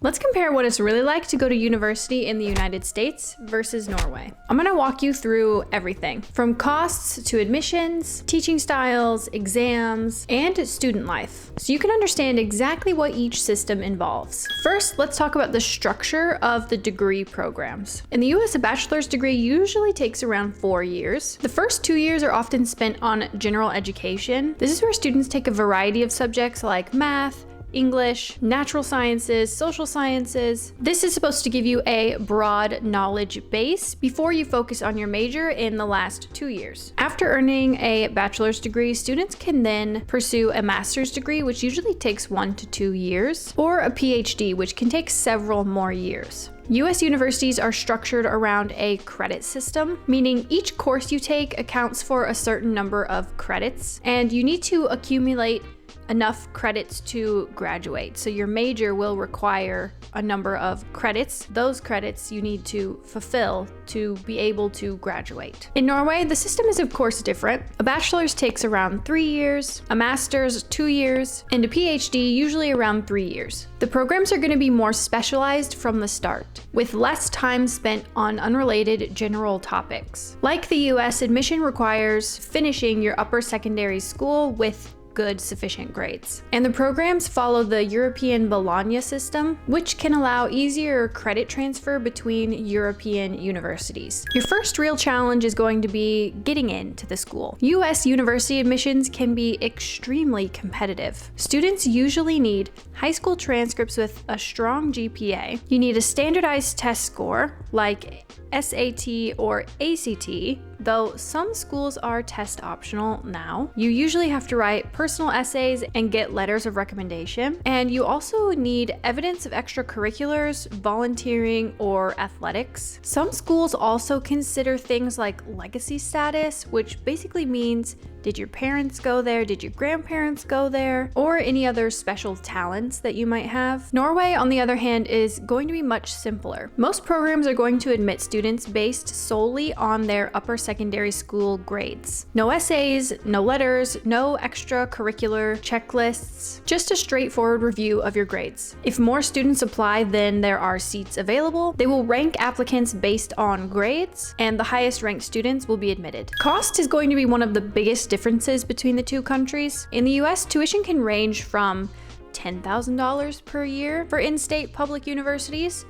Let's compare what it's really like to go to university in the United States versus Norway. I'm gonna walk you through everything from costs to admissions, teaching styles, exams, and student life, so you can understand exactly what each system involves. First, let's talk about the structure of the degree programs. In the US, a bachelor's degree usually takes around 4 years. The first 2 years are often spent on general education. This is where students take a variety of subjects like math, English, natural sciences, social sciences. This is supposed to give you a broad knowledge base before you focus on your major in the last 2 years. After earning a bachelor's degree, students can then pursue a master's degree, which usually takes 1 to 2 years, or a PhD, which can take several more years. US universities are structured around a credit system, meaning each course you take accounts for a certain number of credits, and you need to accumulate enough credits to graduate. So your major will require a number of credits. Those credits you need to fulfill to be able to graduate. In Norway, the system is of course different. A bachelor's takes around 3 years, a master's 2 years, and a PhD usually around 3 years. The programs are going to be more specialized from the start, with less time spent on unrelated general topics. Like the US, admission requires finishing your upper secondary school with good, sufficient grades. And the programs follow the European Bologna system, which can allow easier credit transfer between European universities. Your first real challenge is going to be getting into the school. US university admissions can be extremely competitive. Students usually need high school transcripts with a strong GPA. You need a standardized test score like SAT or ACT, though some schools are test optional now. You usually have to write personal essays and get letters of recommendation. And you also need evidence of extracurriculars, volunteering, or athletics. Some schools also consider things like legacy status, which basically means did your parents go there? Did your grandparents go there? Or any other special talents that you might have. Norway, on the other hand, is going to be much simpler. Most programs are going to admit students based solely on their upper secondary school grades. No essays, no letters, no extracurricular checklists, just a straightforward review of your grades. If more students apply than there are seats available, they will rank applicants based on grades, and the highest ranked students will be admitted. Cost is going to be one of the biggest differences between the two countries. In the US, tuition can range from $10,000 per year for in-state public universities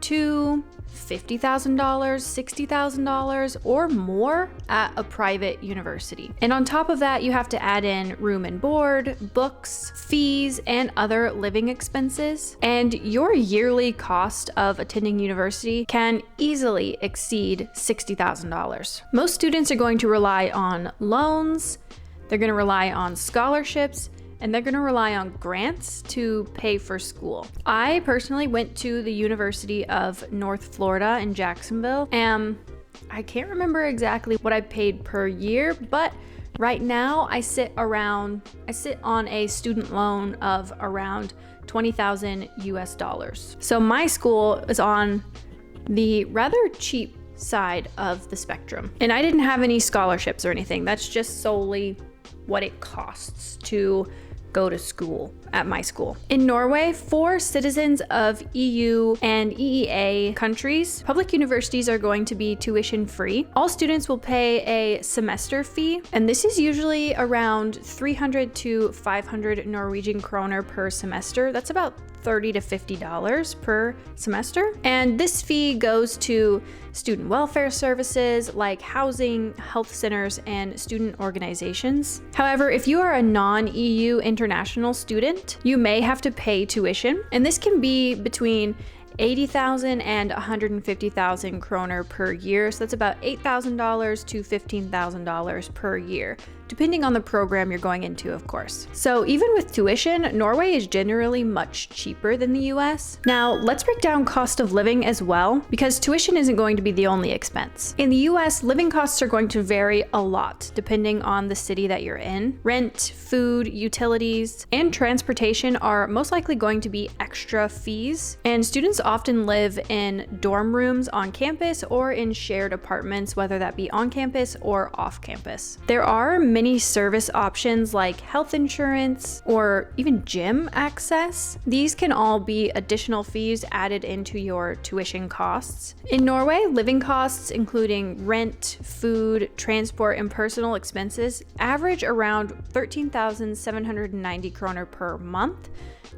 to $50,000, $60,000, or more at a private university. And on top of that, you have to add in room and board, books, fees, and other living expenses. And your yearly cost of attending university can easily exceed $60,000. Most students are going to rely on loans, they're going to rely on scholarships, and they're going to rely on grants to pay for school. I personally went to the University of North Florida in Jacksonville, and I can't remember exactly what I paid per year, but right now I sit on a student loan of around $20,000 US. So my school is on the rather cheap side of the spectrum. And I didn't have any scholarships or anything. That's just solely what it costs to go to school at my school. In Norway, for citizens of EU and EEA countries, public universities are going to be tuition free. All students will pay a semester fee, and this is usually around 300 to 500 Norwegian kroner per semester. That's about $30 to $50 per semester. And this fee goes to student welfare services like housing, health centers, and student organizations. However, if you are a non-EU international student, you may have to pay tuition, and this can be between 80,000 and 150,000 kroner per year. So that's about $8,000 to $15,000 per year, depending on the program you're going into, of course. So even with tuition, Norway is generally much cheaper than the US. Now, let's break down cost of living as well, because tuition isn't going to be the only expense. In the US, living costs are going to vary a lot depending on the city that you're in. Rent, food, utilities, and transportation are most likely going to be extra fees, and students often live in dorm rooms on campus or in shared apartments, whether that be on campus or off campus. There are many service options like health insurance or even gym access. These can all be additional fees added into your tuition costs. In Norway, living costs, including rent, food, transport, and personal expenses, average around 13,790 kroner per month,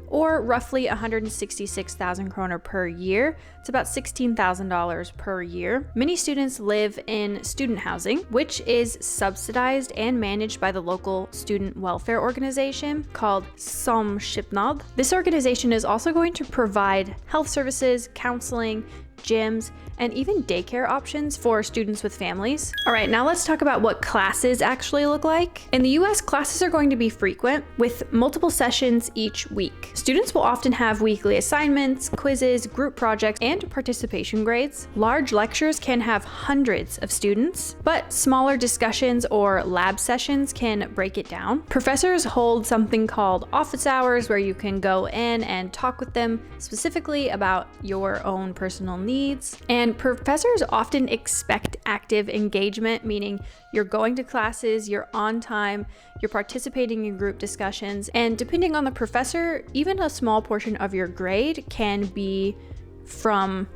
or roughly 166,000 kroner per year. It's about $16,000 per year. Many students live in student housing, which is subsidized and managed by the local student welfare organization called Samskipnad. This organization is also going to provide health services, counseling, gyms, and even daycare options for students with families. All right, now let's talk about what classes actually look like. In the US, classes are going to be frequent with multiple sessions each week. Students will often have weekly assignments, quizzes, group projects, and participation grades. Large lectures can have hundreds of students, but smaller discussions or lab sessions can break it down. Professors hold something called office hours where you can go in and talk with them specifically about your own personal needs. And professors often expect active engagement, meaning you're going to classes, you're on time, you're participating in group discussions, and depending on the professor, even a small portion of your grade can be from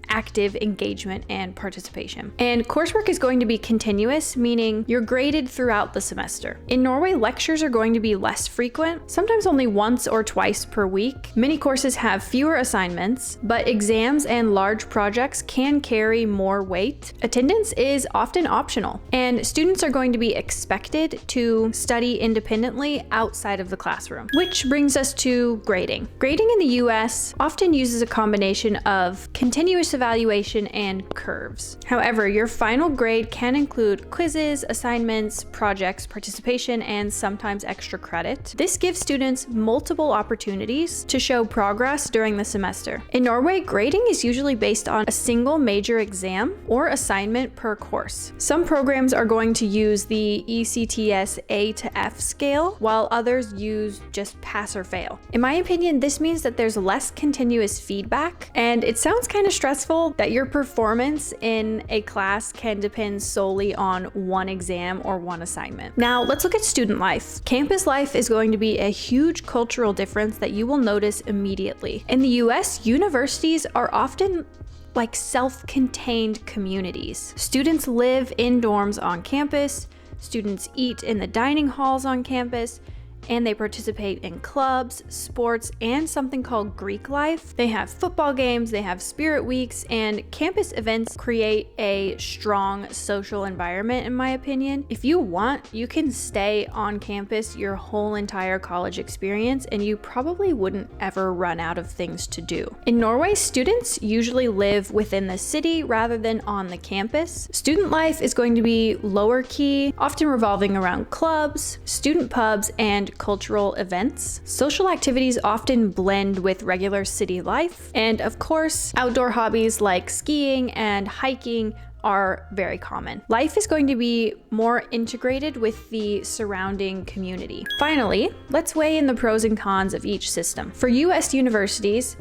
active engagement and participation. And coursework is going to be continuous, meaning you're graded throughout the semester. In Norway, lectures are going to be less frequent, sometimes only once or twice per week. Many courses have fewer assignments, but exams and large projects can carry more weight. Attendance is often optional, and students are going to be expected to study independently outside of the classroom. Which brings us to grading. Grading in the US often uses a combination of continuous evaluation and curves. However, your final grade can include quizzes, assignments, projects, participation, and sometimes extra credit. This gives students multiple opportunities to show progress during the semester. In Norway, grading is usually based on a single major exam or assignment per course. Some programs are going to use the ECTS A to F scale, while others use just pass or fail. In my opinion, this means that there's less continuous feedback, and it sounds kind of stressful that your performance in a class can depend solely on one exam or one assignment. Now, let's look at student life. Campus life is going to be a huge cultural difference that you will notice immediately. In the US, universities are often like self-contained communities. Students live in dorms on campus, students eat in the dining halls on campus, and they participate in clubs, sports, and something called Greek life. They have football games, they have spirit weeks, and campus events create a strong social environment, in my opinion. If you want, you can stay on campus your whole entire college experience, and you probably wouldn't ever run out of things to do. In Norway, students usually live within the city rather than on the campus. Student life is going to be lower key, often revolving around clubs, student pubs, and cultural events. Social activities often blend with regular city life, and of course, outdoor hobbies like skiing and hiking are very common. Life is going to be more integrated with the surrounding community. Finally, let's weigh in the pros and cons of each system. For US universities,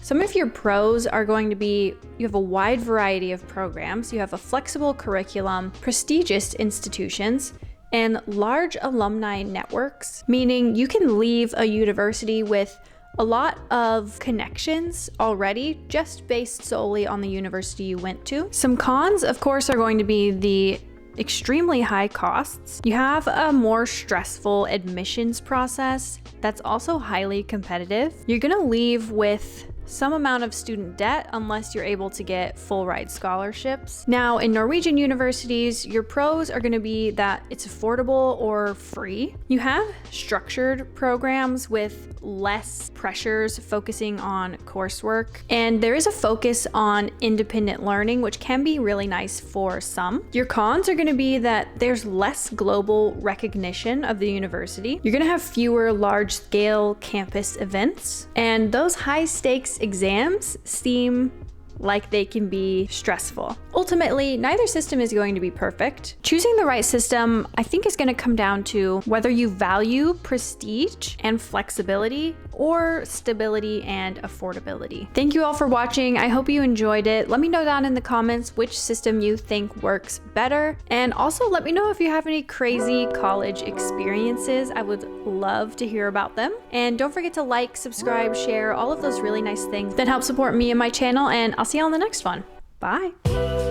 some of your pros are going to be you have a wide variety of programs, you have a flexible curriculum, prestigious institutions, and large alumni networks, meaning you can leave a university with a lot of connections already just based solely on the university you went to. Some cons, of course, are going to be the extremely high costs. You have a more stressful admissions process that's also highly competitive. You're gonna leave with some amount of student debt unless you're able to get full ride scholarships. Now, in Norwegian universities, your pros are going to be that it's affordable or free. You have structured programs with less pressures focusing on coursework, and there is a focus on independent learning, which can be really nice for some. Your cons are going to be that there's less global recognition of the university. You're going to have fewer large-scale campus events, and those high-stakes exams seem like they can be stressful. Ultimately, neither system is going to be perfect. Choosing the right system, I think, is going to come down to whether you value prestige and flexibility or stability and affordability. Thank you all for watching. I hope you enjoyed it. Let me know down in the comments which system you think works better. And also let me know if you have any crazy college experiences. I would love to hear about them. And don't forget to like, subscribe, share, all of those really nice things that help support me and my channel. And I'll see you on the next one. Bye.